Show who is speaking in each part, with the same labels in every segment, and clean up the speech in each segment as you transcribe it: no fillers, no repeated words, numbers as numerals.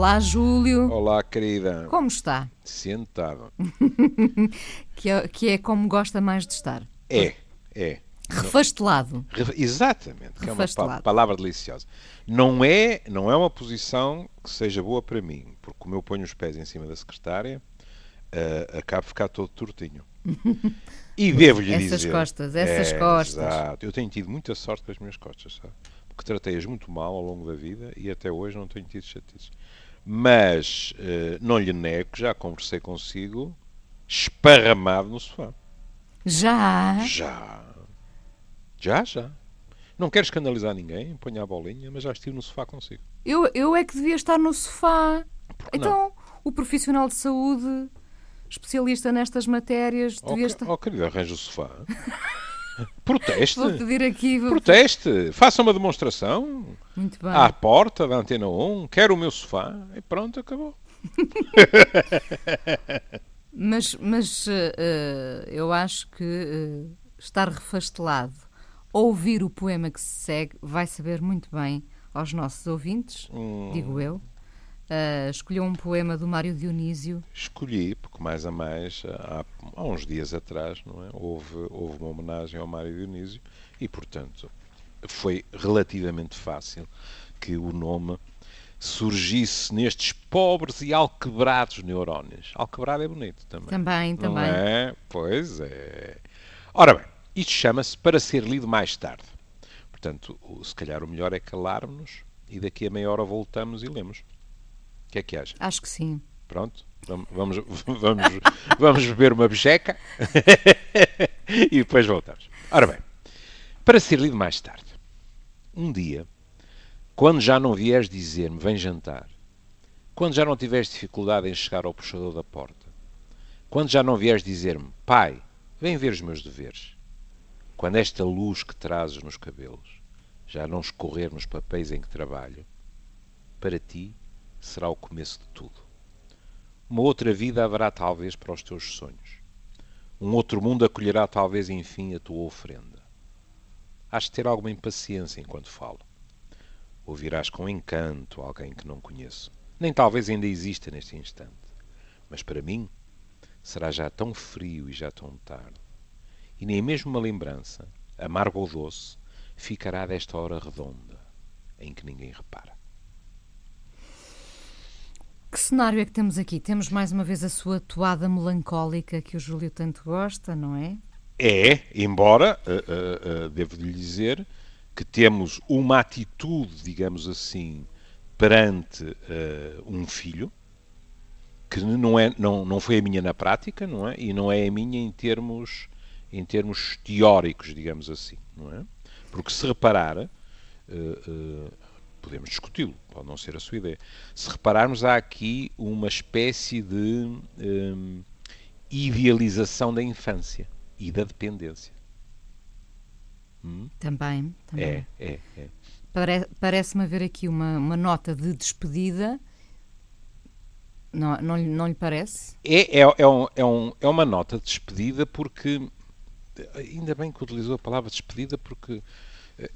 Speaker 1: Olá, Júlio.
Speaker 2: Olá, querida.
Speaker 1: Como está?
Speaker 2: Sentado.
Speaker 1: que é como gosta mais de estar.
Speaker 2: É.
Speaker 1: Refastelado.
Speaker 2: Exatamente, que é uma
Speaker 1: Refastelado.
Speaker 2: palavra deliciosa. Não é uma posição que seja boa para mim, porque como eu ponho os pés em cima da secretária, acabo de ficar todo tortinho. E devo-lhe
Speaker 1: Essas
Speaker 2: dizer...
Speaker 1: costas.
Speaker 2: Exato. Eu tenho tido muita sorte com as minhas costas, sabe? Porque tratei-as muito mal ao longo da vida e até hoje não tenho tido chatices. Mas não lhe nego que já conversei consigo esparramado no sofá.
Speaker 1: Já?
Speaker 2: Já. Não quero escandalizar ninguém, ponha a bolinha, mas já estive no sofá consigo.
Speaker 1: Eu é que devia estar no sofá.
Speaker 2: Por que não?
Speaker 1: Então, o profissional de saúde, especialista nestas matérias, devia estar...
Speaker 2: Querido, arranja o sofá. Proteste.
Speaker 1: Vou pedir aqui...
Speaker 2: Proteste. Faça uma demonstração.
Speaker 1: Muito bem.
Speaker 2: À porta da Antena 1. Quero o meu sofá. E pronto, acabou.
Speaker 1: Mas eu acho que estar refastelado, ouvir o poema que se segue, vai saber muito bem aos nossos ouvintes, digo eu. Escolheu um poema do Mário Dionísio.
Speaker 2: Escolhi, porque mais a mais, há uns dias atrás, não é? houve uma homenagem ao Mário Dionísio e, portanto, foi relativamente fácil que o nome surgisse nestes pobres e alquebrados neurónios. Alquebrado é bonito também.
Speaker 1: Também.
Speaker 2: Não é? Pois é. Ora bem, isto chama-se Para Ser Lido Mais Tarde. Portanto, se calhar o melhor é calarmos-nos e daqui a meia hora voltamos e lemos. O que é que acha?
Speaker 1: Acho que sim.
Speaker 2: Pronto, vamos beber uma bejeca e depois voltamos. Ora bem, para ser lido mais tarde. Um dia, quando já não vieres dizer-me vem jantar, quando já não tiveres dificuldade em chegar ao puxador da porta, quando já não vieres dizer-me pai, vem ver os meus deveres, quando esta luz que trazes nos cabelos já não escorrer nos papéis em que trabalho, para ti será o começo de tudo. Uma outra vida haverá talvez para os teus sonhos. Um outro mundo acolherá talvez enfim a tua ofrenda. Hás de ter alguma impaciência enquanto falo. Ouvirás com encanto alguém que não conheço. Nem talvez ainda exista neste instante. Mas para mim será já tão frio e já tão tarde. E nem mesmo uma lembrança, amarga ou doce, ficará desta hora redonda, em que ninguém repara.
Speaker 1: Que cenário é que temos aqui? Temos mais uma vez a sua toada melancólica que o Júlio tanto gosta, não é?
Speaker 2: Embora devo-lhe dizer que temos uma atitude, digamos assim, perante um filho, que não foi a minha na prática, não é? E não é a minha em termos teóricos, digamos assim, não é? Porque se reparar, podemos discuti-lo, pode não ser a sua ideia. Se repararmos, há aqui uma espécie de idealização da infância e da dependência.
Speaker 1: Também.
Speaker 2: É.
Speaker 1: Parece-me haver aqui uma nota de despedida. Não lhe parece?
Speaker 2: É uma nota de despedida porque, ainda bem que utilizou a palavra despedida, porque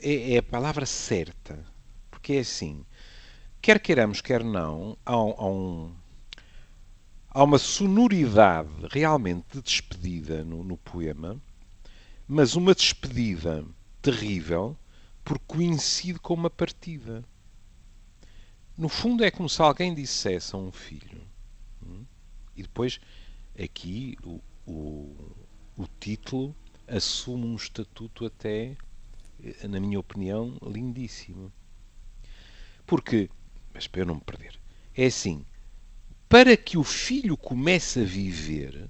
Speaker 2: é a palavra certa. Porque é assim, quer queiramos, quer não, há uma sonoridade realmente de despedida no poema, mas uma despedida terrível porque coincide com uma partida. No fundo é como se alguém dissesse a um filho, e depois aqui o título assume um estatuto até, na minha opinião, lindíssimo. Porque, mas para eu não me perder, é assim, para que o filho comece a viver,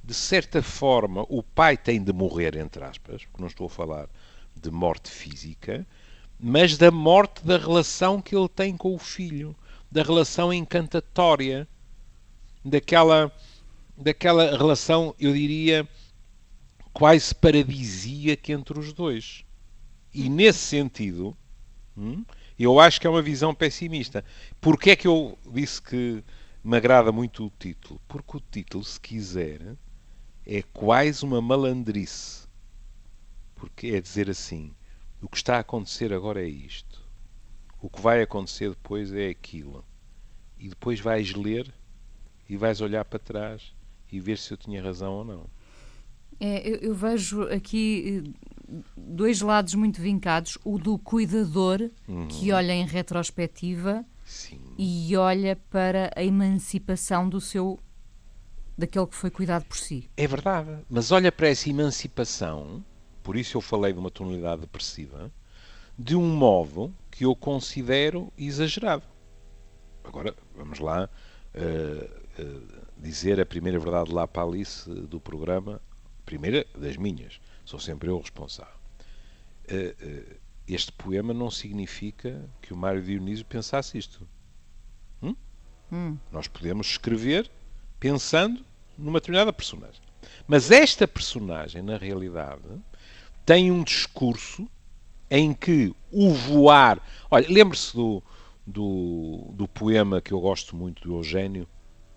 Speaker 2: de certa forma, o pai tem de morrer, entre aspas, porque não estou a falar de morte física, mas da morte da relação que ele tem com o filho, da relação encantatória, daquela relação, eu diria, quase paradisíaca entre os dois. E nesse sentido, eu acho que é uma visão pessimista. Porquê é que eu disse que me agrada muito o título? Porque o título, se quiser, é quase uma malandrice. Porque é dizer assim, o que está a acontecer agora é isto. O que vai acontecer depois é aquilo. e depois vais ler e vais olhar para trás e ver se eu tinha razão ou não.
Speaker 1: Eu vejo aqui dois lados muito vincados. O do cuidador, que olha em retrospectiva.
Speaker 2: Sim.
Speaker 1: E olha para a emancipação daquele que foi cuidado por si.
Speaker 2: É verdade, mas olha para essa emancipação, por isso eu falei de uma tonalidade depressiva, de um modo que eu considero exagerado. Agora, vamos lá dizer a primeira verdade lá para a Alice do programa, primeira das minhas, sou sempre eu o responsável. Este poema não significa que o Mário Dionísio pensasse isto. Nós podemos escrever pensando numa determinada personagem. Mas esta personagem, na realidade, tem um discurso em que o voar... Olha, lembre-se do poema que eu gosto muito do Eugênio,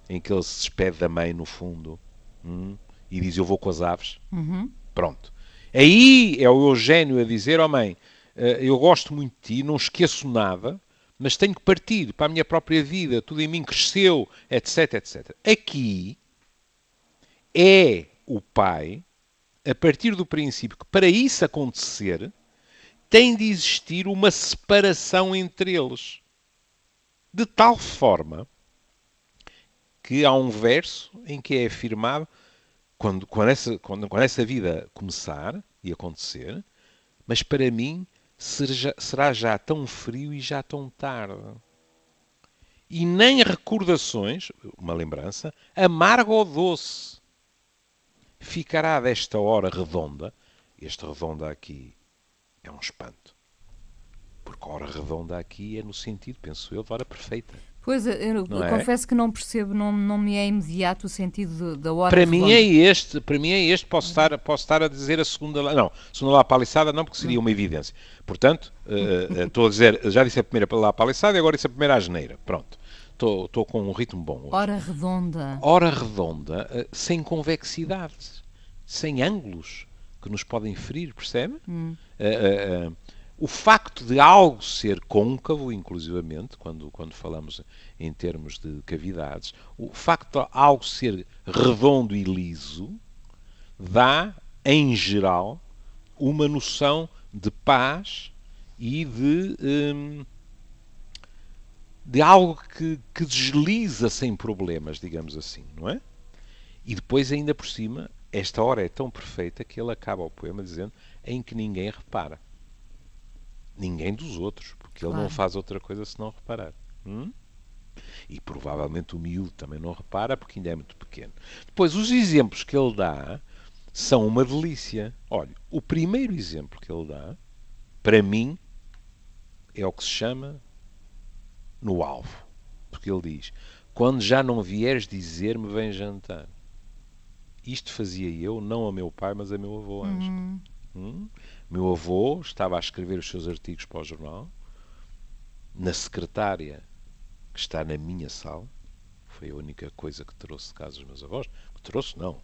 Speaker 2: em que ele se despede da mãe, no fundo, e diz: eu vou com as aves. Pronto. Aí é o Eugênio a dizer: ó mãe, eu gosto muito de ti, não esqueço nada, mas tenho que partir para a minha própria vida, tudo em mim cresceu, etc, etc. Aqui é o pai, a partir do princípio que para isso acontecer, tem de existir uma separação entre eles. De tal forma que há um verso em que é afirmado, quando essa vida começar e acontecer, mas para mim será já tão frio e já tão tarde. E nem recordações, uma lembrança, amarga ou doce, ficará desta hora redonda. Este redonda aqui é um espanto. Porque a hora redonda aqui é no sentido, penso eu, de hora perfeita.
Speaker 1: Pois, eu confesso que não percebo, não me é imediato o sentido da hora
Speaker 2: para
Speaker 1: redonda.
Speaker 2: Mim é este, posso estar a dizer a segunda lá. Não, a segunda lá paliçada não, porque seria uma evidência. Portanto, estou a dizer, já disse a primeira lá paliçada e agora disse a primeira asneira. Pronto, estou com um ritmo bom hoje.
Speaker 1: Hora redonda.
Speaker 2: Hora redonda, sem convexidades, sem ângulos que nos podem ferir, percebe? O facto de algo ser côncavo, inclusivamente, quando falamos em termos de cavidades, o facto de algo ser redondo e liso, dá, em geral, uma noção de paz e de algo que desliza sem problemas, digamos assim, não é? E depois, ainda por cima, esta hora é tão perfeita que ele acaba o poema dizendo: em que ninguém repara. Ninguém dos outros, porque ele não faz outra coisa senão reparar. E provavelmente o miúdo também não repara, porque ainda é muito pequeno. Depois, os exemplos que ele dá são uma delícia. Olha, o primeiro exemplo que ele dá, para mim, é o que se chama no alvo. Porque ele diz: quando já não vieres dizer-me, vem jantar. Isto fazia eu, não a meu pai, mas a meu avô Ângelo. Meu avô estava a escrever os seus artigos para o jornal, na secretária que está na minha sala. Foi a única coisa que trouxe de casa dos meus avós. Que trouxe, não.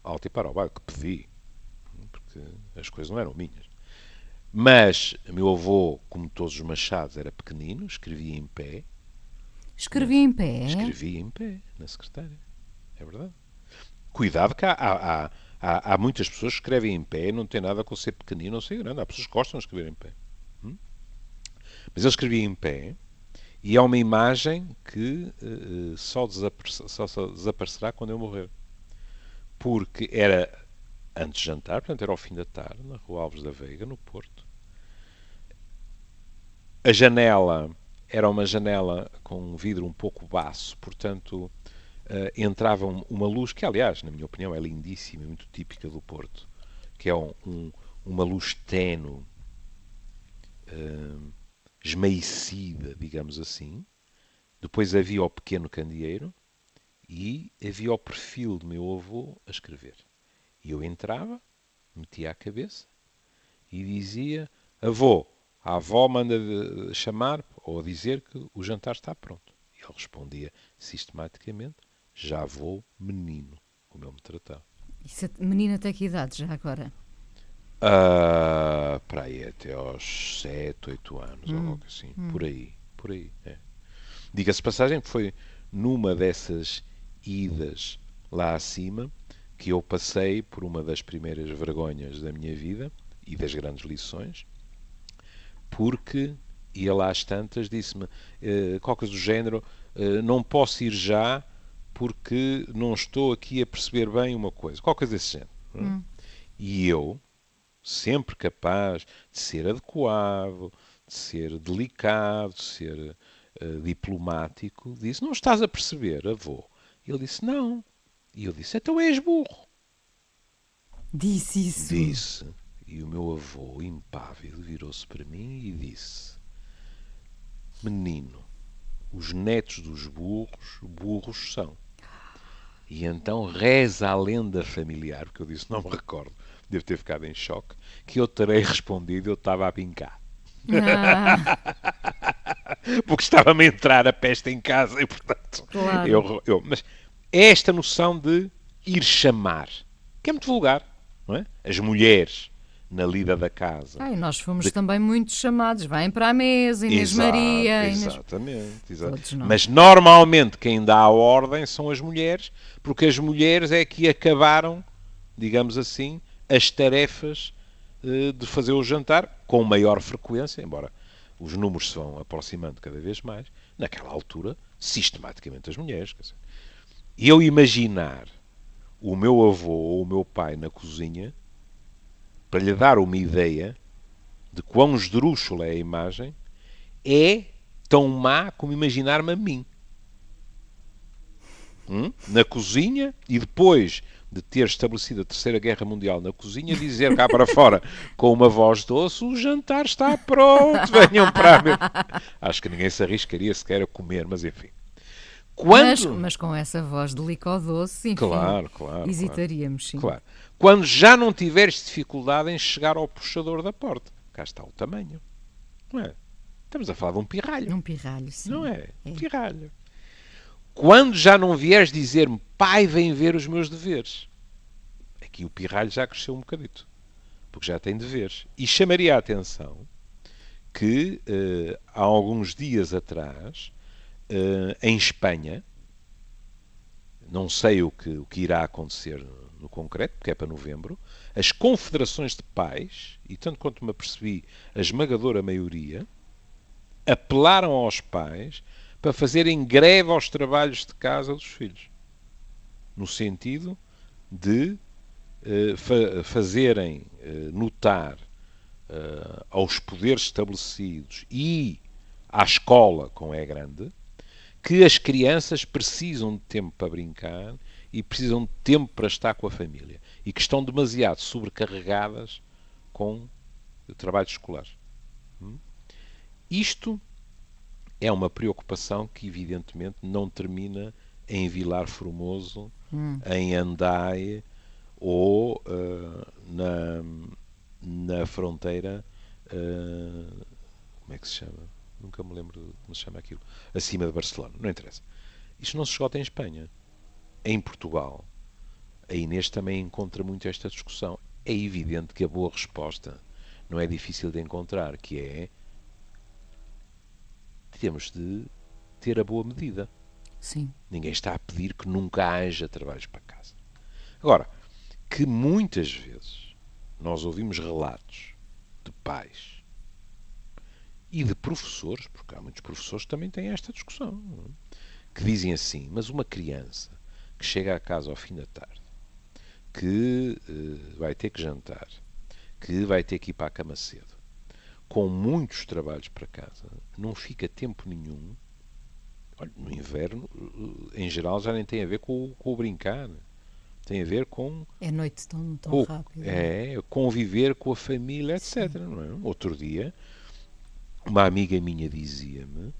Speaker 2: Alto e para o bairro, que pedi. Porque as coisas não eram minhas. Mas meu avô, como todos os machados, era pequenino, escrevia em pé.
Speaker 1: Escrevia em pé?
Speaker 2: Escrevia em pé, na secretária. É verdade. Cuidado que há muitas pessoas que escrevem em pé, não tem nada com ser pequenino ou ser grande. Há pessoas que gostam de escrever em pé. Mas ele escrevia em pé, e é uma imagem que só desaparecerá quando eu morrer. Porque era antes de jantar, portanto era ao fim da tarde, na Rua Alves da Veiga, no Porto. A janela era uma janela com um vidro um pouco baço, portanto entrava uma luz que, aliás, na minha opinião, é lindíssima e muito típica do Porto, que é uma luz tenue, esmaecida, digamos assim. Depois havia o pequeno candeeiro e havia o perfil do meu avô a escrever. E eu entrava, metia a cabeça e dizia: avô, a avó manda chamar ou dizer que o jantar está pronto. E ele respondia sistematicamente: já vou, menino, como ele me tratava.
Speaker 1: Isso, menino até que idade já agora?
Speaker 2: Para aí até aos 7, 8 anos, ou algo assim. Por aí, é. Diga-se de passagem, foi numa dessas idas lá acima que eu passei por uma das primeiras vergonhas da minha vida e das grandes lições, porque ia lá às tantas, disse-me qualquer coisa do género, não posso ir já porque não estou aqui a perceber bem uma coisa. Qualquer coisa desse género. E eu, sempre capaz de ser adequado, de ser delicado, de ser diplomático, disse, não estás a perceber, avô? E ele disse, não. E eu disse, então és burro.
Speaker 1: Disse isso.
Speaker 2: Disse. E o meu avô, impávido, virou-se para mim e disse, menino, os netos dos burros, burros são. E então reza a lenda familiar, porque eu disse, não me recordo, devo ter ficado em choque, que eu terei respondido, eu estava a brincar. Porque estava-me a entrar a peste em casa e, portanto,
Speaker 1: Claro.
Speaker 2: mas é esta noção de ir chamar, que é muito vulgar, não é? As mulheres na lida da casa.
Speaker 1: E nós fomos também muito chamados. Vêm para a mesa, Inês Maria.
Speaker 2: Exatamente.
Speaker 1: Todos nós.
Speaker 2: Mas normalmente quem dá a ordem são as mulheres, porque as mulheres é que acabaram, digamos assim, as tarefas de fazer o jantar com maior frequência, embora os números se vão aproximando cada vez mais. Naquela altura, sistematicamente as mulheres. Quer dizer, eu imaginar o meu avô ou o meu pai na cozinha, para lhe dar uma ideia de quão esdrúxula é a imagem, é tão má como imaginar-me a mim. Na cozinha, e depois de ter estabelecido a Terceira Guerra Mundial na cozinha, dizer cá para fora com uma voz doce, o jantar está pronto, venham para mim. Acho que ninguém se arriscaria sequer a comer, mas enfim.
Speaker 1: Mas com essa voz de doce, enfim,
Speaker 2: claro,
Speaker 1: hesitaríamos, sim.
Speaker 2: Claro. Quando já não tiveres dificuldade em chegar ao puxador da porta, cá está o tamanho. Não é? Estamos a falar de um pirralho.
Speaker 1: Um pirralho, sim.
Speaker 2: Não é? Um pirralho. Quando já não vieres dizer-me, pai, vem ver os meus deveres. Aqui o pirralho já cresceu um bocadito. Porque já tem deveres. E chamaria a atenção que há alguns dias atrás, em Espanha, não sei o que irá acontecer no concreto, porque é para novembro, as confederações de pais, e tanto quanto me apercebi, a esmagadora maioria, apelaram aos pais para fazerem greve aos trabalhos de casa dos filhos. No sentido de fazerem notar aos poderes estabelecidos e à escola, com E grande, que as crianças precisam de tempo para brincar e precisam de tempo para estar com a família. E que estão demasiado sobrecarregadas com trabalhos escolares. Isto é uma preocupação que, evidentemente, não termina em Vilar Formoso, em Andai ou na fronteira. Como é que se chama? Nunca me lembro como se chama aquilo. Acima de Barcelona. Não interessa. Isto não se esgota em Espanha. Em Portugal, a Inês também encontra muito esta discussão. É evidente que a boa resposta não é difícil de encontrar, que é temos de ter a boa medida.
Speaker 1: Sim.
Speaker 2: Ninguém está a pedir que nunca haja trabalhos para casa. Agora, que muitas vezes nós ouvimos relatos de pais e de professores, porque há muitos professores que também têm esta discussão, que dizem assim, mas uma criança que chega a casa ao fim da tarde, que vai ter que jantar, que vai ter que ir para a cama cedo, com muitos trabalhos para casa, não fica tempo nenhum. Olha, no inverno, em geral, já nem tem a ver com o brincar. Tem a ver com...
Speaker 1: É noite tão rápido.
Speaker 2: É, conviver com a família, etc. Não é? Outro dia, uma amiga minha dizia-me,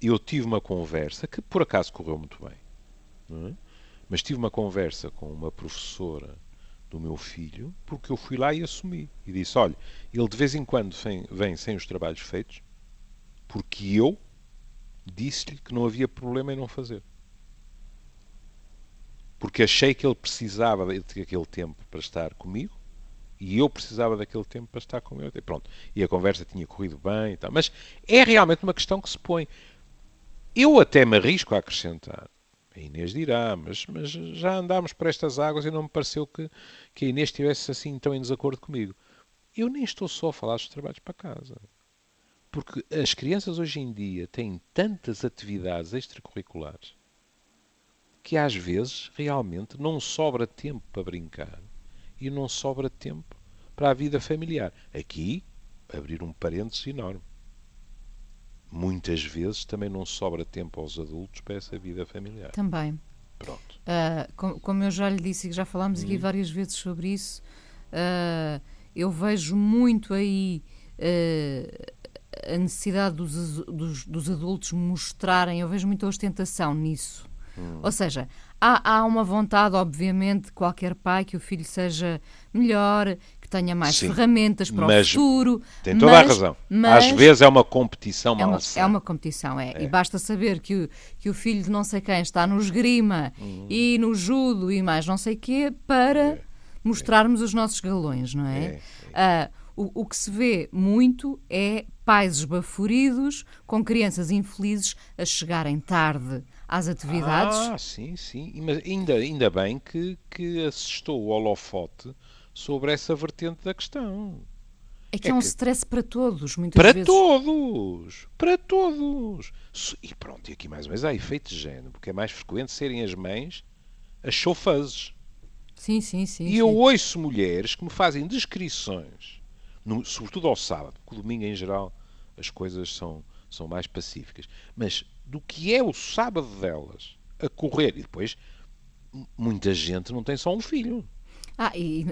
Speaker 2: eu tive uma conversa, que por acaso correu muito bem, não é? Mas tive uma conversa com uma professora do meu filho, porque eu fui lá e assumi. E disse, olha, ele de vez em quando vem sem os trabalhos feitos, porque eu disse-lhe que não havia problema em não fazer. Porque achei que ele precisava daquele tempo para estar comigo e eu precisava daquele tempo para estar com ele. E pronto. E a conversa tinha corrido bem e tal. Mas é realmente uma questão que se põe. Eu até me arrisco a acrescentar. A Inês dirá, mas já andámos por estas águas e não me pareceu que a Inês estivesse assim tão em desacordo comigo. Eu nem estou só a falar dos trabalhos para casa. Porque as crianças hoje em dia têm tantas atividades extracurriculares que às vezes realmente não sobra tempo para brincar e não sobra tempo para a vida familiar. Aqui, abrir um parênteses enorme. Muitas vezes também não sobra tempo aos adultos para essa vida familiar.
Speaker 1: Também.
Speaker 2: Pronto.
Speaker 1: Como eu já lhe disse e já falámos aqui várias vezes sobre isso, eu vejo muito aí a necessidade dos adultos mostrarem, eu vejo muita ostentação nisso. Ou seja, há uma vontade, obviamente, de qualquer pai que o filho seja melhor, que tenha mais ferramentas para o futuro.
Speaker 2: Tem toda a razão. Às vezes é uma competição malsã.
Speaker 1: É uma competição, é. E basta saber que o filho de não sei quem está no esgrima e no judo e mais não sei quê para mostrarmos os nossos galões, não é? O que se vê muito é pais esbaforidos com crianças infelizes a chegarem tarde às atividades.
Speaker 2: Sim. Mas ainda bem que assestou o holofote sobre essa vertente da questão.
Speaker 1: É que é um stress para todos, muitas vezes.
Speaker 2: Para todos. E pronto, e aqui mais uma vez há efeito de género, porque é mais frequente serem as mães as chofazes.
Speaker 1: Sim.
Speaker 2: E eu ouço mulheres que me fazem descrições, sobretudo ao sábado, porque o domingo em geral as coisas são mais pacíficas, mas do que é o sábado delas a correr. E depois, muita gente não tem só um filho.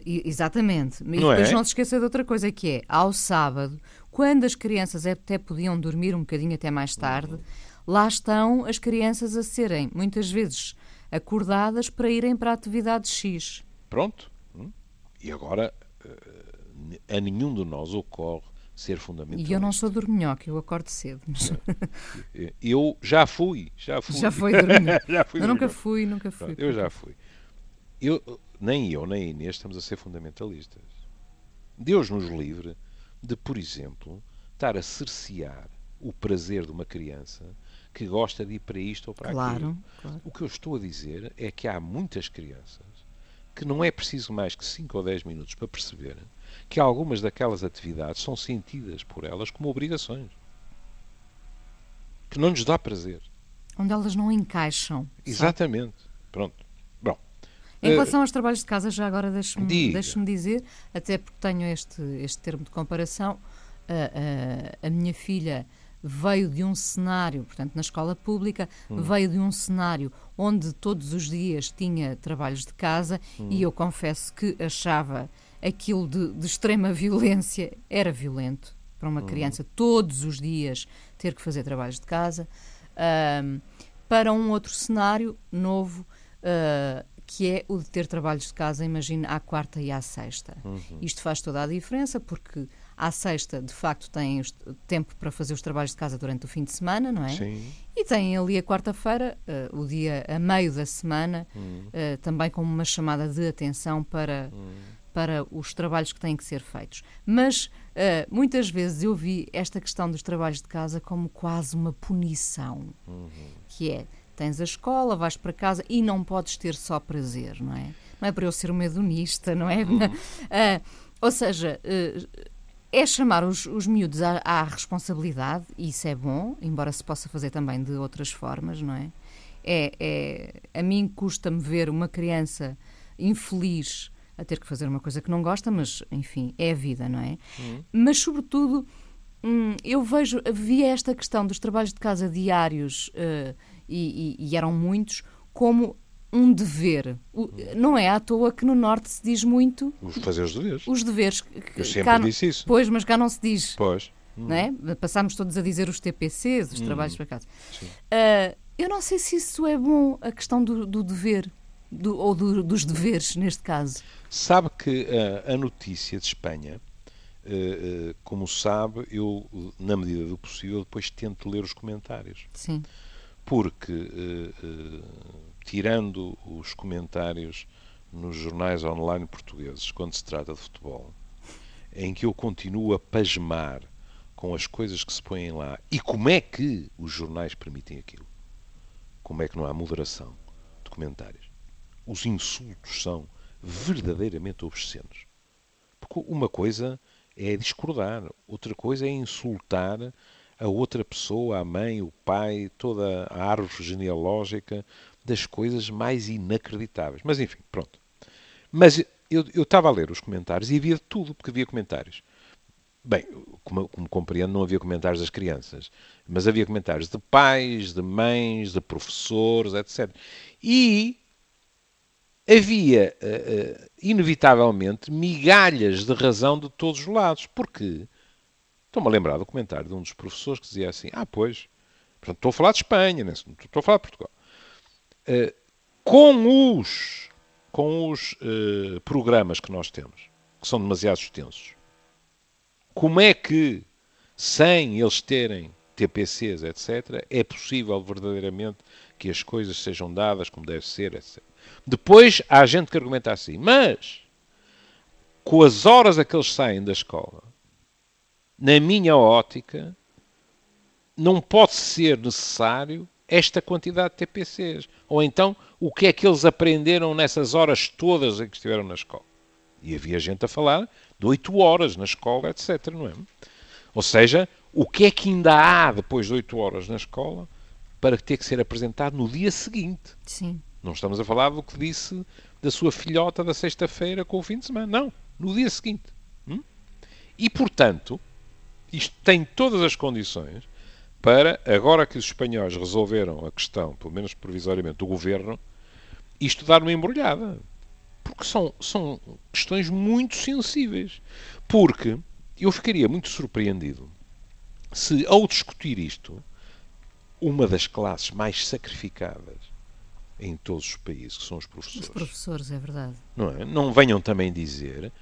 Speaker 1: Exatamente. E depois não se esqueça de outra coisa, que é, ao sábado, quando as crianças até podiam dormir um bocadinho até mais tarde, lá estão as crianças a serem, muitas vezes, acordadas para irem para a atividade X.
Speaker 2: Pronto. E agora, a nenhum de nós ocorre ser fundamentalista.
Speaker 1: E eu não sou dorminhoca, eu acordo cedo. Mas...
Speaker 2: Eu já fui. Já
Speaker 1: foi dorminhoca.
Speaker 2: Eu
Speaker 1: nunca fui.
Speaker 2: Pronto, eu já fui. Nem a Inês estamos a ser fundamentalistas. Deus nos livre de, por exemplo, estar a cercear o prazer de uma criança que gosta de ir para isto ou para aquilo.
Speaker 1: Claro.
Speaker 2: O que eu estou a dizer é que há muitas crianças que não é preciso mais que 5 ou 10 minutos para perceber que algumas daquelas atividades são sentidas por elas como obrigações. Que não lhes dá prazer.
Speaker 1: Onde elas não encaixam.
Speaker 2: Exatamente. Pronto. Bom.
Speaker 1: Em relação aos trabalhos de casa, já agora deixe-me dizer, até porque tenho este termo de comparação, a minha filha veio de um cenário, portanto, na escola pública, veio de um cenário onde todos os dias tinha trabalhos de casa e eu confesso que achava aquilo de extrema violência, era violento para uma criança todos os dias ter que fazer trabalhos de casa, para um outro cenário novo, que é o de ter trabalhos de casa, imagino, à quarta e à sexta. Isto faz toda a diferença, porque à sexta, de facto, têm tempo para fazer os trabalhos de casa durante o fim de semana, não é?
Speaker 2: Sim.
Speaker 1: E têm ali a quarta-feira, o dia a meio da semana, também como uma chamada de atenção para os trabalhos que têm que ser feitos. Mas muitas vezes eu vi esta questão dos trabalhos de casa como quase uma punição, que é, tens a escola, vais para casa e não podes ter só prazer, não é? Não é para eu ser uma hedonista, não é? Ou seja, é chamar os miúdos à responsabilidade, e isso é bom, embora se possa fazer também de outras formas, não é? A mim custa-me ver uma criança infeliz a ter que fazer uma coisa que não gosta, mas, enfim, é a vida, não é? Mas, sobretudo, eu via esta questão dos trabalhos de casa diários, e eram muitos, como um dever. Não é à toa que no Norte se diz muito...
Speaker 2: Fazer os deveres.
Speaker 1: Os deveres.
Speaker 2: Eu sempre disse isso.
Speaker 1: Pois, mas cá não se diz.
Speaker 2: Pois.
Speaker 1: Não é? Passámos todos a dizer os TPCs, os trabalhos para casa. Eu não sei se isso é bom, a questão do dever, ou dos deveres, neste caso.
Speaker 2: Sabe que a notícia de Espanha, como sabe, eu, na medida do possível, depois tento ler os comentários.
Speaker 1: Sim.
Speaker 2: Porque, tirando os comentários nos jornais online portugueses, quando se trata de futebol, em que eu continuo a pasmar com as coisas que se põem lá e como é que os jornais permitem aquilo. como é que não há moderação de comentários. Os insultos são verdadeiramente obscenos. Porque uma coisa é discordar, outra coisa é insultar a outra pessoa, a mãe, o pai, toda a árvore genealógica das coisas mais inacreditáveis. Mas enfim, pronto. Mas eu estava a ler os comentários e havia de tudo, porque havia comentários. Bem, como compreendo, não havia comentários das crianças, mas havia comentários de pais, de mães, de professores, etc. E havia, inevitavelmente, migalhas de razão de todos os lados. Porque estou-me a lembrar do comentário de um dos professores que dizia assim: pois, portanto, estou a falar de Espanha, não estou a falar de Portugal. Com os programas que nós temos, que são demasiado extensos, como é que, sem eles terem TPCs, etc., é possível verdadeiramente que as coisas sejam dadas como deve ser, etc. Depois há gente que argumenta assim, mas com as horas a que eles saem da escola, na minha ótica, não pode ser necessário esta quantidade de TPCs. Ou então, o que é que eles aprenderam nessas horas todas em que estiveram na escola? E havia gente a falar de 8 horas na escola, etc. Não é? Ou seja, o que é que ainda há depois de 8 horas na escola para ter que ser apresentado no dia seguinte?
Speaker 1: Sim.
Speaker 2: Não estamos a falar do que disse da sua filhota da sexta-feira com o fim de semana. Não, no dia seguinte. E, portanto, isto tem todas as condições para, agora que os espanhóis resolveram a questão, pelo menos provisoriamente, do governo, isto dar uma embrulhada. Porque são questões muito sensíveis. Porque eu ficaria muito surpreendido se, ao discutir isto, uma das classes mais sacrificadas em todos os países, que são os professores.
Speaker 1: Os professores, é verdade.
Speaker 2: Não venham também dizer,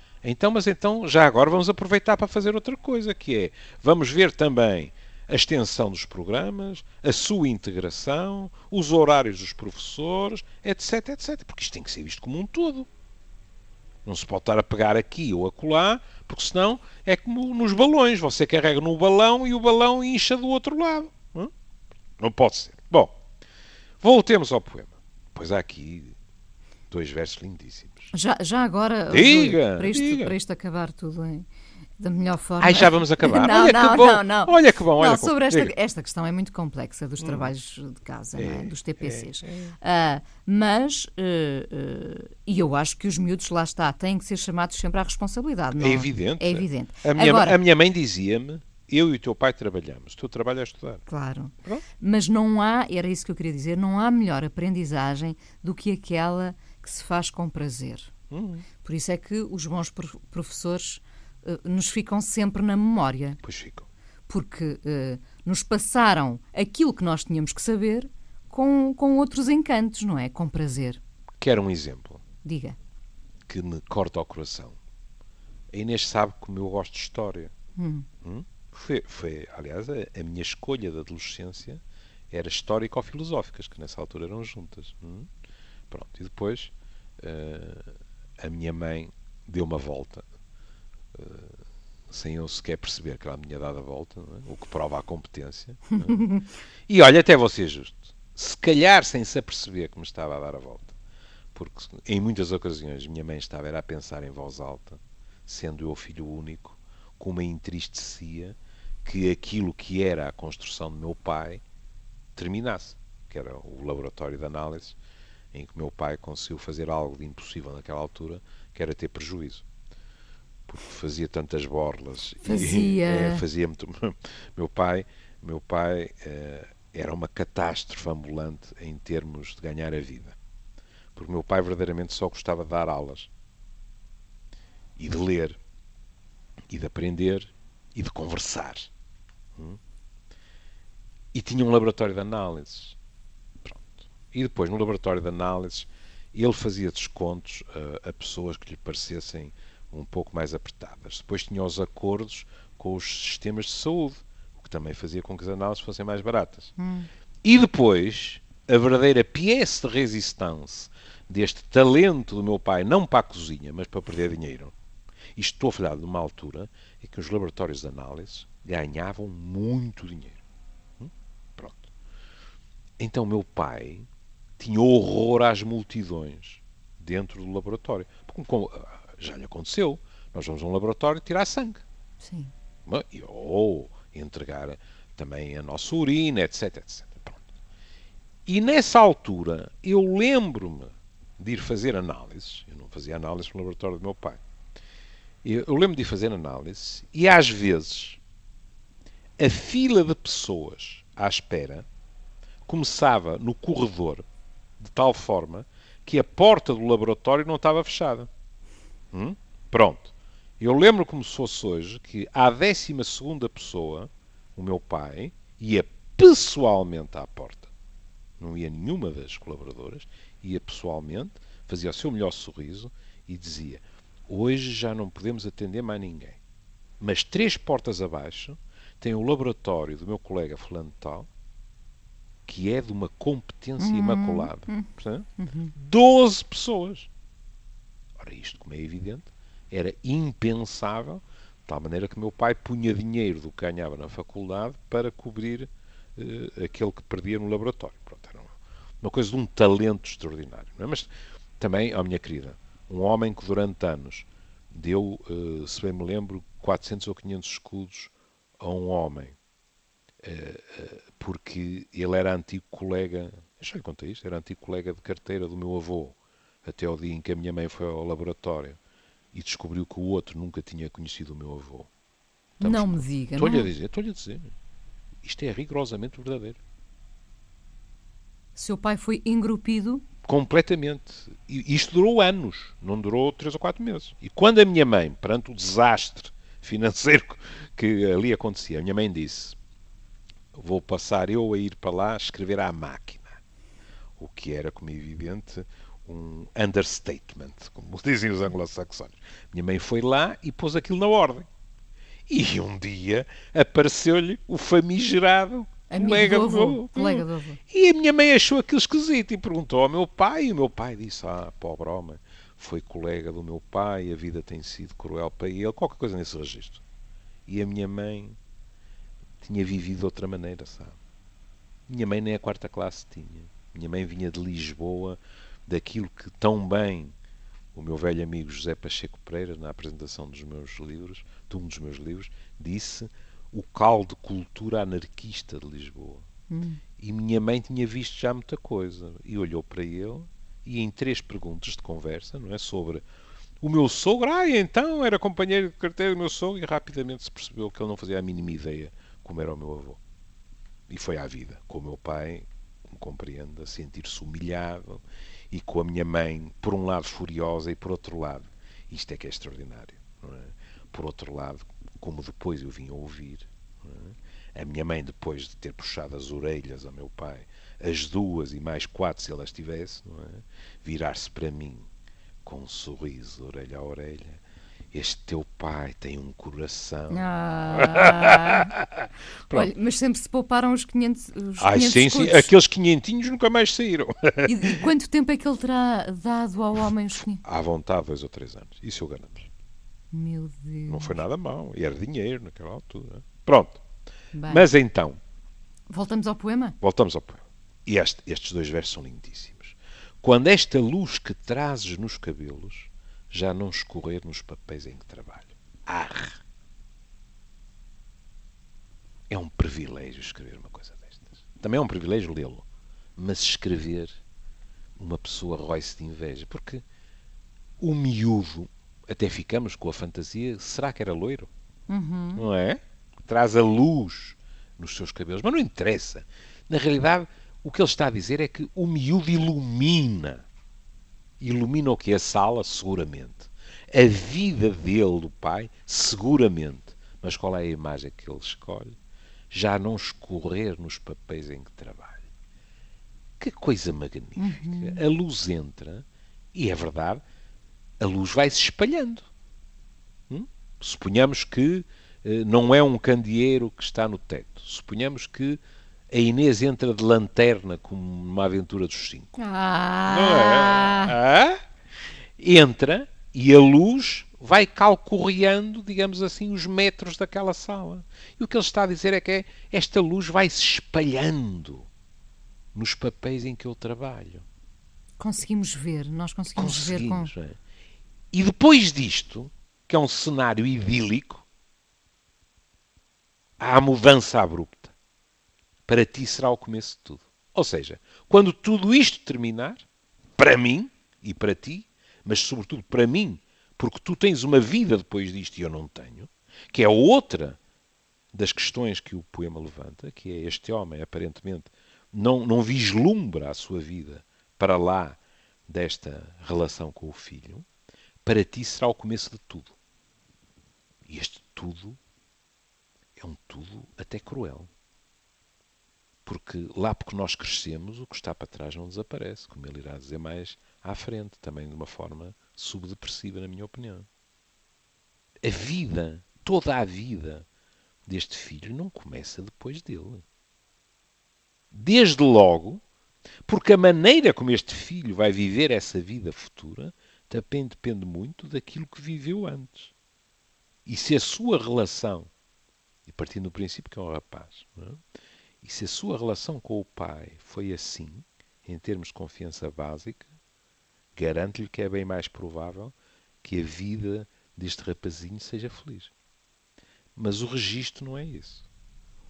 Speaker 2: mas já agora vamos aproveitar para fazer outra coisa, que é, vamos ver também a extensão dos programas, a sua integração, os horários dos professores, etc, etc. Porque isto tem que ser visto como um todo. Não se pode estar a pegar aqui ou acolá, porque senão é como nos balões. Você carrega no balão e o balão incha do outro lado. Não pode ser. Bom, voltemos ao poema. Pois há aqui 2 versos lindíssimos.
Speaker 1: Já agora,
Speaker 2: diga,
Speaker 1: Júlio, para isto acabar tudo da melhor forma.
Speaker 2: Já vamos acabar?
Speaker 1: Não,
Speaker 2: olha
Speaker 1: não,
Speaker 2: que bom.
Speaker 1: não.
Speaker 2: Olha que bom. Olha
Speaker 1: não,
Speaker 2: que
Speaker 1: sobre
Speaker 2: bom.
Speaker 1: esta questão é muito complexa dos trabalhos de casa, não é? Dos TPCs. E eu acho que os miúdos, lá está, têm que ser chamados sempre à responsabilidade. Não?
Speaker 2: É evidente.
Speaker 1: É evidente.
Speaker 2: A minha mãe dizia-me, eu e o teu pai trabalhamos, o teu trabalho é estudar.
Speaker 1: Claro.
Speaker 2: Pronto.
Speaker 1: Mas não há, era isso que eu queria dizer, não há melhor aprendizagem do que aquela que se faz com prazer. Por isso é que os bons professores nos ficam sempre na memória.
Speaker 2: Pois ficam.
Speaker 1: Porque nos passaram aquilo que nós tínhamos que saber com outros encantos, não é? Com prazer.
Speaker 2: Quero um exemplo.
Speaker 1: Diga.
Speaker 2: Que me corta ao coração. A Inês sabe como eu gosto de história. Foi, aliás, a minha escolha da adolescência era histórico-filosóficas, que nessa altura eram juntas. Pronto, e depois a minha mãe deu uma volta, sem eu sequer perceber que ela me tinha dado a volta, o que prova a competência. E olha, até vou ser justo, se calhar sem se aperceber que me estava a dar a volta, porque em muitas ocasiões minha mãe estava a pensar em voz alta, sendo eu filho único, com uma entristecia que aquilo que era a construção do meu pai terminasse, que era o laboratório de análise, em que meu pai conseguiu fazer algo de impossível naquela altura, que era ter prejuízo. Porque fazia tantas borlas. Fazia muito. Meu pai era uma catástrofe ambulante em termos de ganhar a vida. Porque meu pai verdadeiramente só gostava de dar aulas. E de ler. E de aprender. E de conversar. E tinha um laboratório de análises. E depois, no laboratório de análises, ele fazia descontos a pessoas que lhe parecessem um pouco mais apertadas. Depois tinha os acordos com os sistemas de saúde, o que também fazia com que as análises fossem mais baratas. E depois, a verdadeira pièce de résistance deste talento do meu pai, não para a cozinha, mas para perder dinheiro. Isto estou a falar de uma altura em que os laboratórios de análises ganhavam muito dinheiro. Então meu pai tinha horror às multidões dentro do laboratório. Porque, já lhe aconteceu. Nós vamos a um laboratório tirar sangue.
Speaker 1: Sim.
Speaker 2: Ou entregar também a nossa urina, etc, etc. Pronto. E nessa altura eu lembro-me de ir fazer análises. Eu não fazia análises no laboratório do meu pai. Eu lembro de ir fazer análises e às vezes a fila de pessoas à espera começava no corredor de tal forma que a porta do laboratório não estava fechada. Pronto. Eu lembro como se fosse hoje que à 12ª pessoa, o meu pai ia pessoalmente à porta. Não ia nenhuma das colaboradoras, ia pessoalmente, fazia o seu melhor sorriso e dizia: hoje já não podemos atender mais ninguém. Mas 3 portas abaixo tem o laboratório do meu colega fulano de tal, que é de uma competência imaculada. 12 pessoas. Ora, isto, como é evidente, era impensável, de tal maneira que meu pai punha dinheiro do que ganhava na faculdade para cobrir aquele que perdia no laboratório. Pronto, era uma coisa de um talento extraordinário. Não é? Mas também, minha querida, um homem que durante anos deu, se bem me lembro, 400 ou 500 escudos a um homem, porque ele era antigo colega, eu já lhe contei isto, era antigo colega de carteira do meu avô, até ao dia em que a minha mãe foi ao laboratório e descobriu que o outro nunca tinha conhecido o meu avô.
Speaker 1: Não me diga.
Speaker 2: Estou-lhe a dizer. Isto é rigorosamente verdadeiro.
Speaker 1: Seu pai foi engrupido?
Speaker 2: Completamente. E isto durou anos, não durou 3 ou 4 meses. E quando a minha mãe, perante o desastre financeiro que ali acontecia, a minha mãe disse: vou passar eu a ir para lá escrever à máquina. O que era, como é evidente, um understatement, como dizem os anglo-saxónicos. Minha mãe foi lá e pôs aquilo na ordem. E um dia apareceu-lhe o famigerado colega do avô.
Speaker 1: Colega do avô.
Speaker 2: E a minha mãe achou aquilo esquisito e perguntou ao meu pai. E o meu pai disse: pobre homem, foi colega do meu pai, a vida tem sido cruel para ele, qualquer coisa nesse registro. E a minha mãe tinha vivido de outra maneira, sabe? Minha mãe nem a 4ª classe tinha. Minha mãe vinha de Lisboa, daquilo que tão bem o meu velho amigo José Pacheco Pereira, na apresentação dos meus livros, de um dos meus livros, disse: o caldo de cultura anarquista de Lisboa. E minha mãe tinha visto já muita coisa. E olhou para ele e em 3 perguntas de conversa, não é, sobre o meu sogro, então era companheiro de carteira do meu sogro, e rapidamente se percebeu que ele não fazia a mínima ideia como era o meu avô. E foi à vida, com o meu pai, como compreende, a sentir-se humilhado, e com a minha mãe, por um lado furiosa e por outro lado, isto é que é extraordinário, não é? Por outro lado, como depois eu vim a ouvir, não é? A minha mãe, depois de ter puxado as orelhas ao meu pai, as 2 e mais 4 se ela as tivesse, não é? Virar-se para mim com um sorriso, orelha a orelha: este teu pai tem um coração.
Speaker 1: Olha, mas sempre se pouparam os 500
Speaker 2: sim,
Speaker 1: escudos.
Speaker 2: sim, aqueles 500 nunca mais saíram.
Speaker 1: E quanto tempo é que ele terá dado ao homem os 500?
Speaker 2: À vontade, 2 ou 3 anos. Isso eu garanto.
Speaker 1: Meu Deus.
Speaker 2: Não foi nada mau. E era dinheiro naquela altura. Pronto.
Speaker 1: Bem,
Speaker 2: Mas então,
Speaker 1: voltamos ao poema?
Speaker 2: voltamos ao poema. E estes 2 versos são lindíssimos. Quando esta luz que trazes nos cabelos já não escorrer nos papéis em que trabalho. É um privilégio escrever uma coisa destas. Também é um privilégio lê-lo. Mas escrever, uma pessoa rói-se de inveja. Porque o miúdo, até ficamos com a fantasia, será que era loiro? Não é? Traz a luz nos seus cabelos. Mas não interessa. Na realidade, o que ele está a dizer é que o miúdo ilumina. Ilumina o que? A sala? Seguramente. A vida dele, do pai? Seguramente. Mas qual é a imagem que ele escolhe? Já não escorrer nos papéis em que trabalha. Que coisa magnífica. A luz entra e, é verdade, a luz vai-se espalhando. Suponhamos que não é um candeeiro que está no teto. Suponhamos que a Inês entra de lanterna como numa aventura dos 5. Não é? Entra e a luz vai calcorreando, digamos assim, os metros daquela sala. E o que ele está a dizer é que esta luz vai se espalhando. nos papéis em que eu trabalho.
Speaker 1: Conseguimos ver, nós conseguimos ver com...
Speaker 2: Não é? E depois disto, que é um cenário idílico, há a mudança abrupta. Para ti será o começo de tudo. Ou seja, quando tudo isto terminar, para mim e para ti, mas sobretudo para mim, porque tu tens uma vida depois disto e eu não tenho, que é outra das questões que o poema levanta, que é este homem, aparentemente, não vislumbra a sua vida para lá desta relação com o filho, para ti será o começo de tudo. E este tudo é um tudo até cruel. Porque lá porque nós crescemos, o que está para trás não desaparece, como ele irá dizer mais à frente, também de uma forma subdepressiva, na minha opinião. A vida, toda a vida deste filho não começa depois dele. Desde logo, porque a maneira como este filho vai viver essa vida futura também depende muito daquilo que viveu antes. E se a sua relação, e partindo do princípio que é um rapaz, não é? E se a sua relação com o pai foi assim, em termos de confiança básica, garanto-lhe que é bem mais provável que a vida deste rapazinho seja feliz. Mas o registro não é isso.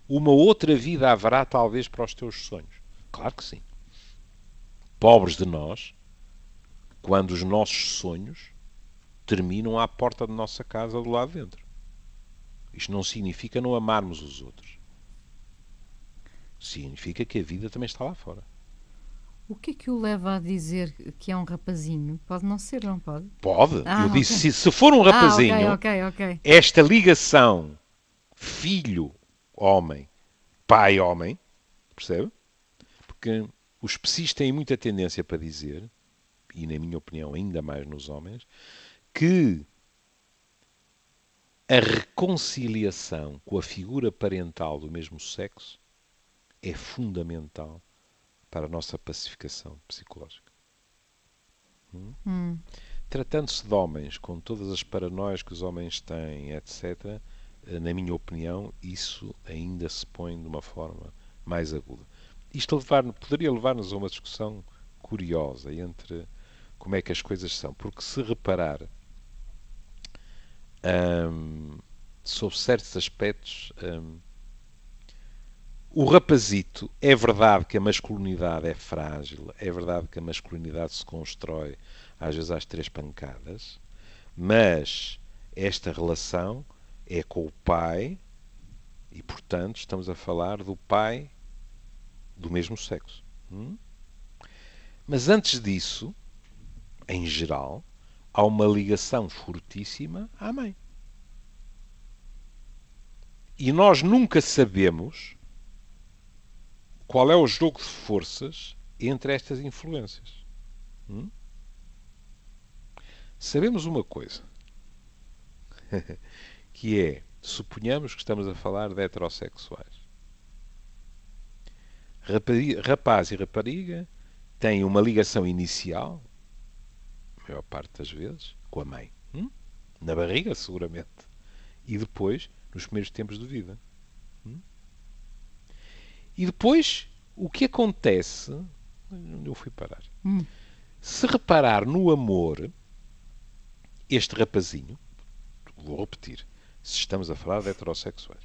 Speaker 2: Uma outra vida haverá talvez para os teus sonhos. Claro que sim. Pobres de nós, quando os nossos sonhos terminam à porta da nossa casa do lado de dentro. Isto não significa não amarmos os outros. Significa que a vida também está lá fora.
Speaker 1: O que é que o leva a dizer que é um rapazinho? Pode não ser, não pode?
Speaker 2: Pode. Eu
Speaker 1: ok.
Speaker 2: disse, se for um rapazinho,
Speaker 1: ok.
Speaker 2: esta ligação filho-homem, pai-homem, percebe? Porque os psis têm muita tendência para dizer, e na minha opinião ainda mais nos homens, que a reconciliação com a figura parental do mesmo sexo é fundamental para a nossa pacificação psicológica. Tratando-se de homens, com todas as paranoias que os homens têm, etc., na minha opinião, isso ainda se põe de uma forma mais aguda. Isto poderia levar-nos a uma discussão curiosa entre como é que as coisas são. Porque se reparar, sobre certos aspectos, o rapazito, é verdade que a masculinidade é frágil, é verdade que a masculinidade se constrói às vezes às 3 pancadas, mas esta relação é com o pai e, portanto, estamos a falar do pai do mesmo sexo. Mas antes disso, em geral, há uma ligação fortíssima à mãe. E nós nunca sabemos qual é o jogo de forças entre estas influências. Sabemos uma coisa, que é, suponhamos que estamos a falar de heterossexuais. Rapaz e rapariga têm uma ligação inicial, a maior parte das vezes, com a mãe. Na barriga, seguramente. E depois, nos primeiros tempos de vida. E depois, o que acontece... Onde eu fui parar? Se reparar no amor, este rapazinho, vou repetir, se estamos a falar de heterossexuais,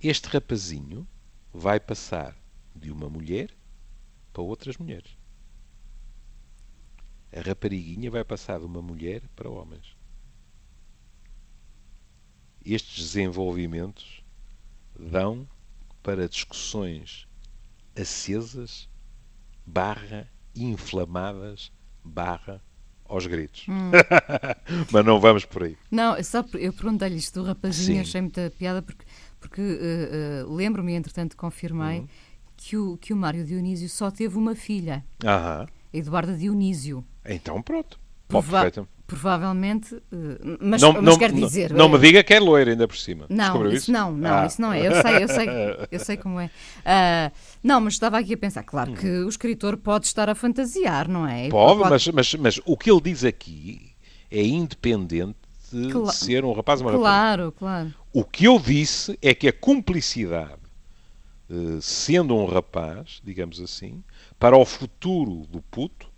Speaker 2: este rapazinho vai passar de uma mulher para outras mulheres. A rapariguinha vai passar de uma mulher para homens. Estes desenvolvimentos dão para discussões acesas, inflamadas, aos gritos. Mas não vamos por aí.
Speaker 1: Não, eu perguntei-lhe isto do rapazinho,
Speaker 2: Sim.
Speaker 1: achei muita piada, porque lembro-me, entretanto, confirmei que o Mário Dionísio só teve uma filha, Eduarda Dionísio.
Speaker 2: Então pronto.
Speaker 1: Provavelmente, mas quer dizer...
Speaker 2: Não me diga que é loira ainda por cima.
Speaker 1: Não, isso não é. Eu sei como é. Não, mas estava aqui a pensar, claro que o escritor pode estar a fantasiar, não é?
Speaker 2: Pode. Mas o que ele diz aqui é independente de ser um rapaz ou uma rapariga.
Speaker 1: Claro.
Speaker 2: O que eu disse é que a cumplicidade sendo um rapaz, digamos assim, para o futuro do puto,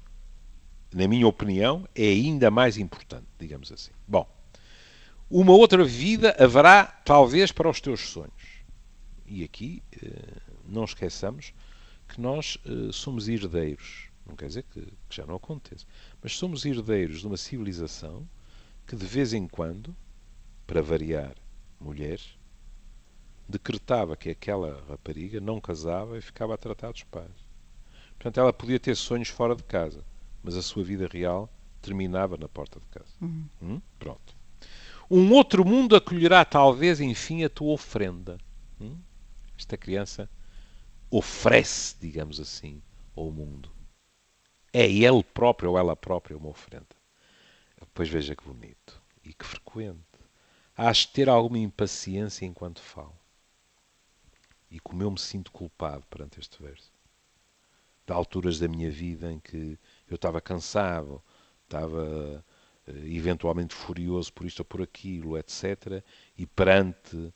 Speaker 2: na minha opinião, é ainda mais importante, digamos assim. Bom, uma outra vida haverá, talvez, para os teus sonhos. E aqui, não esqueçamos que nós somos herdeiros. Não quer dizer que já não aconteça. Mas somos herdeiros de uma civilização que, de vez em quando, para variar, mulheres, decretava que aquela rapariga não casava e ficava a tratar dos pais. Portanto, ela podia ter sonhos fora de casa, mas a sua vida real terminava na porta de casa. Pronto. Um outro mundo acolherá, talvez, enfim, a tua ofrenda. Esta criança oferece, digamos assim, ao mundo. É ele próprio ou ela própria uma oferenda. Pois veja que bonito e que frequente. Hás de ter alguma impaciência enquanto falo. E como eu me sinto culpado perante este verso. De alturas da minha vida em que eu estava cansado, estava eventualmente furioso por isto ou por aquilo, etc. E perante,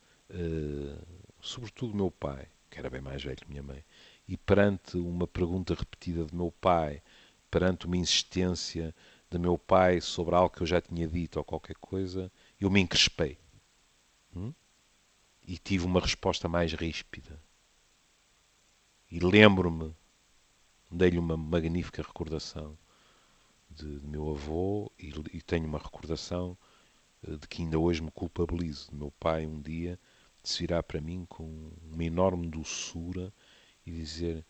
Speaker 2: sobretudo, meu pai, que era bem mais velho que minha mãe, e perante uma pergunta repetida de meu pai, perante uma insistência de meu pai sobre algo que eu já tinha dito ou qualquer coisa, eu me encrespei. E tive uma resposta mais ríspida. E lembro-me, dei-lhe uma magnífica recordação de meu avô e tenho uma recordação de que ainda hoje me culpabilizo. Meu pai um dia se virar para mim com uma enorme doçura e dizer: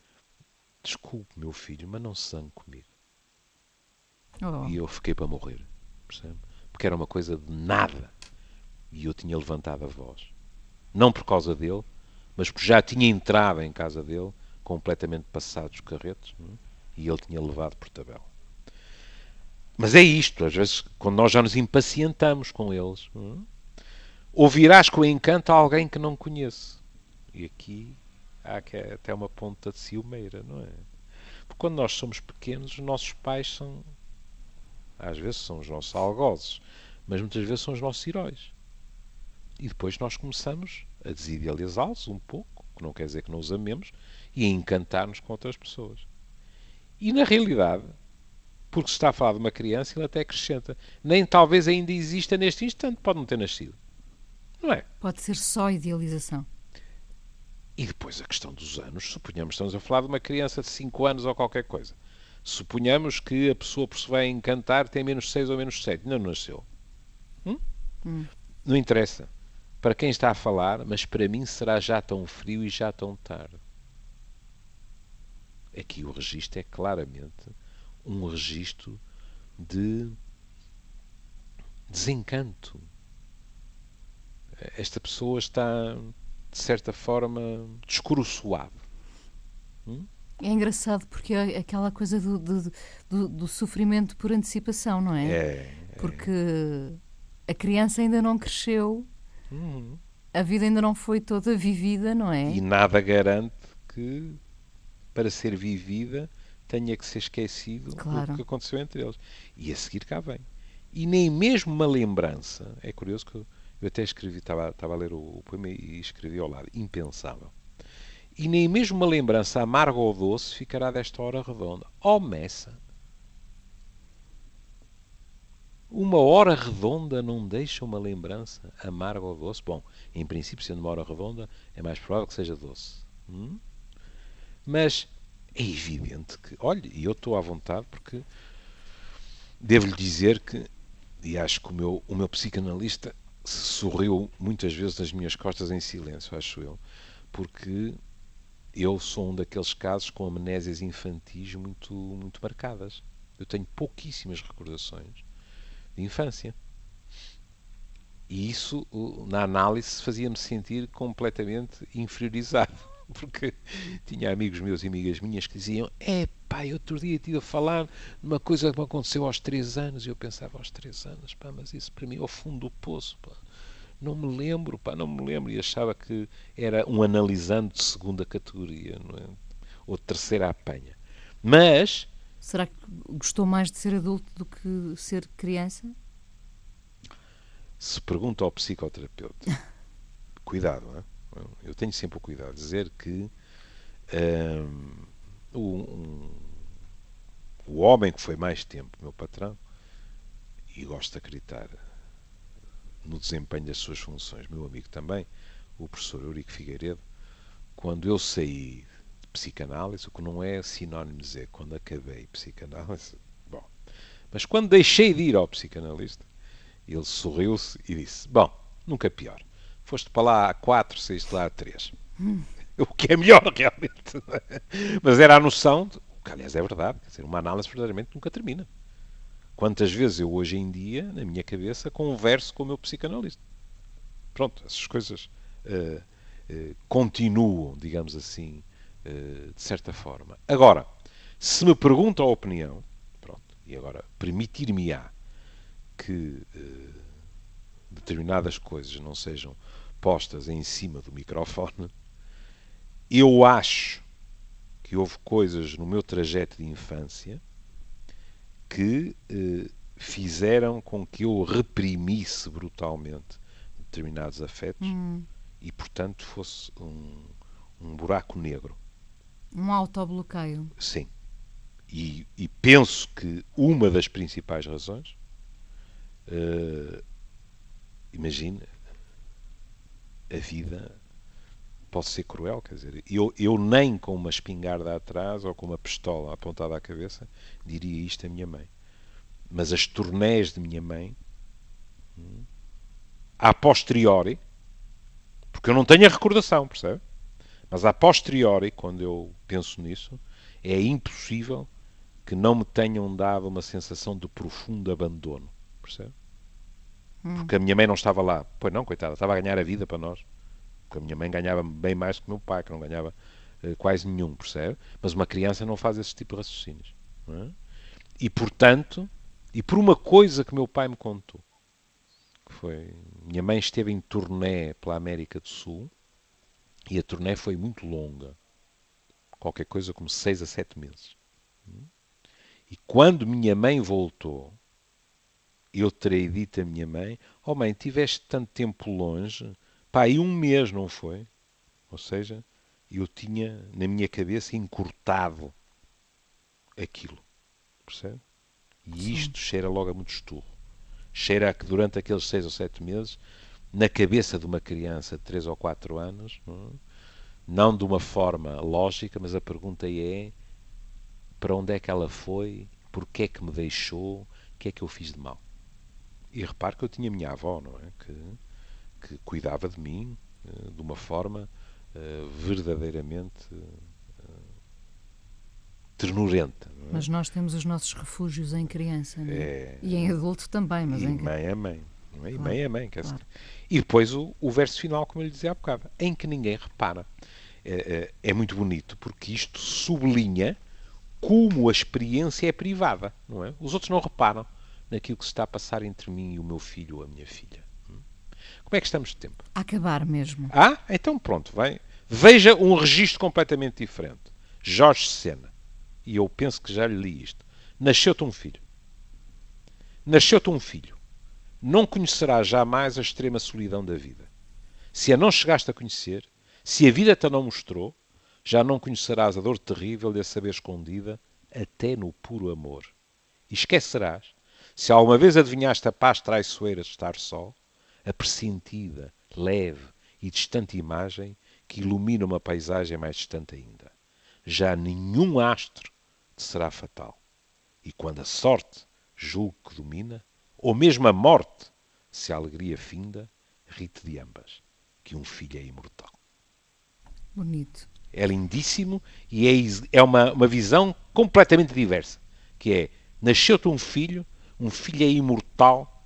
Speaker 2: desculpe, meu filho, mas não se zangue comigo.
Speaker 1: Oh.
Speaker 2: E eu fiquei para morrer, percebe? Porque era uma coisa de nada. E eu tinha levantado a voz. Não por causa dele, mas porque já tinha entrado em casa dele completamente passado os carretos, e ele tinha levado por tabela. Mas é isto, às vezes, quando nós já nos impacientamos com eles, ouvirás com encanto alguém que não conheço. E aqui há até uma ponta de ciumeira, não é? Porque quando nós somos pequenos, os nossos pais são, às vezes, são os nossos algozes, mas muitas vezes são os nossos heróis. E depois nós começamos a desidealizá-los um pouco, que não quer dizer que não os amemos, e a encantar-nos com outras pessoas. E na realidade, porque se está a falar de uma criança, ele até acrescenta. Nem talvez ainda exista neste instante, pode não ter nascido. Não é?
Speaker 1: Pode ser só idealização.
Speaker 2: E depois a questão dos anos, suponhamos, estamos a falar de uma criança de 5 anos ou qualquer coisa. Suponhamos que a pessoa por se vai encantar tem menos 6 ou menos 7, ainda não nasceu. Não interessa para quem está a falar, mas para mim será já tão frio e já tão tarde. Aqui o registro é claramente um registro de desencanto. Esta pessoa está, de certa forma, descoroçoada.
Speaker 1: É engraçado porque é aquela coisa do sofrimento por antecipação, não é? Porque a criança ainda não cresceu, a vida ainda não foi toda vivida, não é?
Speaker 2: E nada garante que, para ser vivida, tenha que ser esquecido
Speaker 1: Claro.
Speaker 2: do que aconteceu entre eles. E a seguir cá vem. E nem mesmo uma lembrança. É curioso que eu até escrevi, estava a ler o poema e escrevi ao lado. Impensável. E nem mesmo uma lembrança amarga ou doce ficará desta hora redonda. Oh, Messa! Uma hora redonda não deixa uma lembrança amarga ou doce? Bom, em princípio, sendo uma hora redonda, é mais provável que seja doce. Mas é evidente que, olha, e eu estou à vontade porque devo-lhe dizer que, e acho que o meu psicanalista sorriu muitas vezes nas minhas costas em silêncio, acho eu, porque eu sou um daqueles casos com amnésias infantis muito, muito marcadas. Eu tenho pouquíssimas recordações de infância. E isso, na análise, fazia-me sentir completamente inferiorizado. Porque tinha amigos meus e amigas minhas que diziam: pá, eu outro dia estive a falar numa coisa que me aconteceu aos 3 anos. E eu pensava: aos 3 anos, pá, mas isso para mim é o fundo do poço, pá. Não me lembro, pá, não me lembro. E achava que era um analisando de segunda categoria, não é? Ou de terceira apanha. Mas...
Speaker 1: Será que gostou mais de ser adulto do que ser criança?
Speaker 2: Se pergunta ao psicoterapeuta, cuidado, não é? Eu tenho sempre o cuidado de dizer que o homem que foi mais tempo meu patrão, e gosto de acreditar no desempenho das suas funções, meu amigo também, o professor Eurico Figueiredo, quando eu saí de psicanálise, o que não é sinónimo de dizer quando acabei psicanálise, bom, mas quando deixei de ir ao psicanalista, ele sorriu-se e disse: bom, nunca pior. Foste para lá há 4, saíste lá há 3. O que é melhor, realmente. Mas era a noção, que aliás é verdade, quer dizer, uma análise verdadeiramente nunca termina. Quantas vezes eu hoje em dia, na minha cabeça, converso com o meu psicanalista. Pronto, essas coisas continuam, digamos assim, de certa forma. Agora, se me perguntam a opinião, pronto, e agora permitir-me-á que determinadas coisas não sejam postas em cima do microfone, eu acho que houve coisas no meu trajeto de infância que fizeram com que eu reprimisse brutalmente determinados afetos e, portanto, fosse um buraco negro.
Speaker 1: Um autobloqueio.
Speaker 2: Sim. E penso que uma das principais razões, imagina, a vida pode ser cruel, quer dizer, eu nem com uma espingarda atrás ou com uma pistola apontada à cabeça diria isto à minha mãe. Mas as turnés de minha mãe, a posteriori, porque eu não tenho a recordação, percebe? Mas a posteriori, quando eu penso nisso, é impossível que não me tenham dado uma sensação de profundo abandono, percebe? Porque a minha mãe não estava lá. Pois não, coitada, estava a ganhar a vida para nós. Porque a minha mãe ganhava bem mais que o meu pai, que não ganhava quase nenhum, percebe? Mas uma criança não faz esse tipo de raciocínios. Não é? E, portanto, e por uma coisa que meu pai me contou, que foi, minha mãe esteve em turnê pela América do Sul, e a turnê foi muito longa. Qualquer coisa como 6 a 7 meses. E quando minha mãe voltou, eu terei dito à minha mãe: oh mãe, tiveste tanto tempo longe, pá, aí um mês, não foi? Ou seja, eu tinha na minha cabeça encurtado aquilo, percebe? E isto cheira logo a muito esturro. Cheira a que durante aqueles 6 ou 7 meses, na cabeça de uma criança de 3 ou 4 anos, não de uma forma lógica, mas a pergunta é: para onde é que ela foi? Porquê é que me deixou? O que é que eu fiz de mal? E repare que eu tinha a minha avó, não é? Que cuidava de mim de uma forma verdadeiramente ternurenta. Não é?
Speaker 1: Mas nós temos os nossos refúgios em criança, não é? E em adulto também. Mas
Speaker 2: e
Speaker 1: em...
Speaker 2: mãe é mãe. Não é? E
Speaker 1: Claro,
Speaker 2: mãe é mãe.
Speaker 1: claro.
Speaker 2: E depois o verso final, como eu lhe dizia há bocado, em que ninguém repara. É muito bonito, porque isto sublinha como a experiência é privada. Não é? Os outros não reparam naquilo que se está a passar entre mim e o meu filho ou a minha filha. Como é que estamos de tempo?
Speaker 1: A acabar mesmo.
Speaker 2: Ah, então pronto, vai. Veja um registro completamente diferente. Jorge Sena. E eu penso que já lhe li isto. Nasceu-te um filho. Nasceu-te um filho. Não conhecerás jamais a extrema solidão da vida. Se a não chegaste a conhecer, se a vida te não mostrou, já não conhecerás a dor terrível de a saber escondida, até no puro amor. E esquecerás, se alguma vez adivinhaste a paz traiçoeira de estar só, a pressentida, leve e distante imagem que ilumina uma paisagem mais distante ainda. Já nenhum astro te será fatal. E quando a sorte julgue que domina, ou mesmo a morte, se a alegria finda, ri-te de ambas, que um filho é imortal.
Speaker 1: Bonito.
Speaker 2: É lindíssimo e é uma visão completamente diversa, que é, nasceu-te um filho é imortal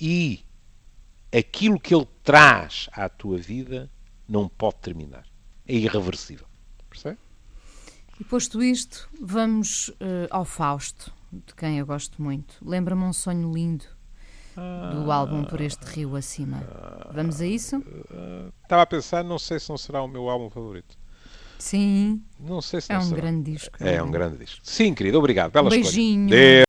Speaker 2: e aquilo que ele traz à tua vida não pode terminar. É irreversível. Percebe?
Speaker 1: E posto isto, vamos ao Fausto, de quem eu gosto muito. Lembra-me um sonho lindo do álbum Por Este Rio Acima. Vamos a isso?
Speaker 2: Estava a pensar, não sei se não será o meu álbum favorito.
Speaker 1: Sim.
Speaker 2: Não sei se
Speaker 1: é
Speaker 2: não
Speaker 1: um
Speaker 2: será.
Speaker 1: grande disco.
Speaker 2: É um grande disco. Sim, querido, obrigado. Bela
Speaker 1: beijinho.
Speaker 2: escolha.